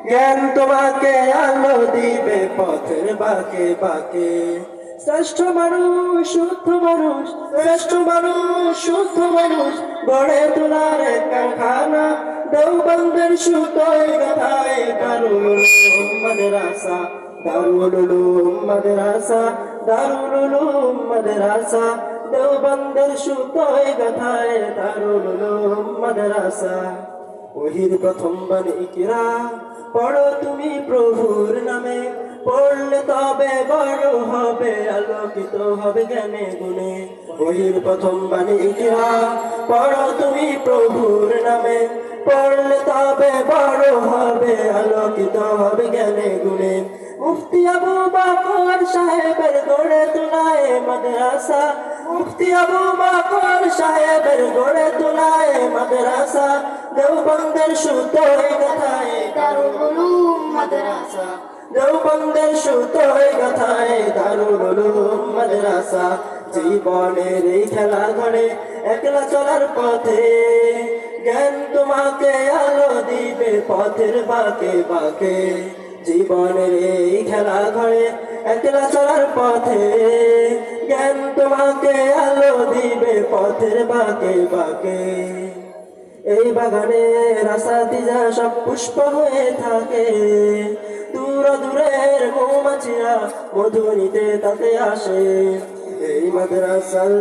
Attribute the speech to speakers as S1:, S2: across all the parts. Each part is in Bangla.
S1: জ্ঞান তোমাকে আলো দিবে পথের বাঁকে বাঁকে। শ্রেষ্ঠ মানুষ শুদ্ধ মানুষ, শ্রেষ্ঠ মানুষ শুদ্ধ মানুষ, গড়ে তোলার কারখানা দেওবন্দের সুতোয় গাথায় দারুল উলুম মাদ্রাসা, দারুল উলুম মাদ্রাসা, দারুল উলুম মাদ্রাসা, দেওবন্দের সুতোয় গাথায় দারুল উলুম মাদ্রাসা। ওহির প্রথম বাণী ইকরা, পড়ো তুমি প্রভুর নামে, পড়লে তবে বড় হবে, আলোকিত হবে জ্ঞানে গুণে। ওহির প্রথম বাণী ইকরা, পড়ো তুমি প্রভুর নামে, পড়লে তবে বড় হবে, আলোকিত হবে জ্ঞানে গুণে। মুফতি আবু বকর সাহেবের গড়ে তোলায় মাদ্রাসা, মুফতি আবু বকর সাহেবের গড়ে তোলায় মাদ্রাসা, দেওবন্দের সুতোয় গাথায় দারুল উলুম মাদ্রাসা, দেওবন্দের সুতোয় গাথায় দারুল উলুম মাদ্রাসা। জীবনের এই খেলা ঘরে একলা চলার পথে, জ্ঞান তোমাকে আলো দিবে পথের বাঁকে বাঁকে। জীবনের এই খেলা ঘরে একলা চলার পথে, জ্ঞান তোমাকে আলো দিবে পথের বাঁকে বাঁকে। এই বাগানে রাসাতিজা সব পুষ্প হয়ে থাকে, দূর দূরের মৌমাছিরা মধু নিতে তাতে আসে। এই মাদ্রাসার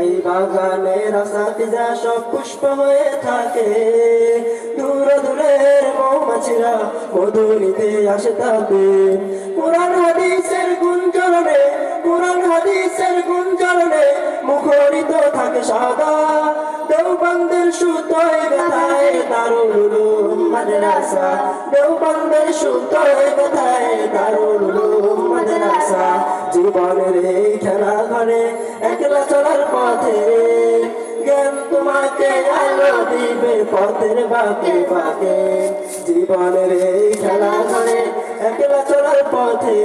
S1: এই বাগানে রাসাতিজা সব পুষ্প হয়ে থাকে, দূর দূরের মৌমাছিরা মধু নিতে আসে তাতে। কোরআন হাদিসের গুঞ্জরণে, কোরআন হাদিসের গুঞ্জরণে মুখরিত থাকে সাদা, দেওবন্দের সুতোয় গাথায় দারুল উলুম মাদ্রাসা, দেওবন্দের সুতোয় গাথায় দারুল উলুম মাদ্রাসা। জীবনের এই খেলা ঘরে একলা চলার পথে, জ্ঞান তোমাকে আলো দিবে পথের বাঁকে বাঁকে। জীবনের এই খেলা ঘরে একলা চলার পথে,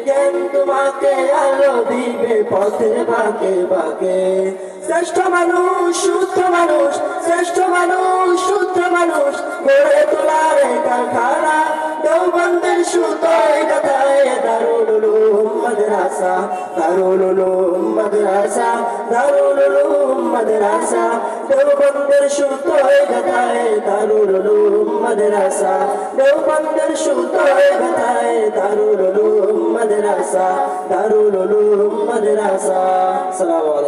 S1: জ্ঞান তোমাকে আলো দিবে পথের বাঁকে বাঁকে। শ্রেষ্ঠ মানুষ শুদ্ধ মানুষ, শ্রেষ্ঠ মানুষ শুদ্ধ মানুষ, গড়ে তোলার কারখানা দেওবন্দের সুতোয় গাথায় দারুল উলুম মাদ্রাসা, দারুল উলুম মাদ্রাসা, দারুল উলুম মাদ্রাসা, দেওবন্দের সুতোয় গাথায় দারুল উলুম মাদ্রাসা, দেওবন্দের সুতোয় গাথায় দারুল উলুম মাদ্রাসা, দারুল উলুম মাদ্রাসা। আসসালামু আলাইকুম।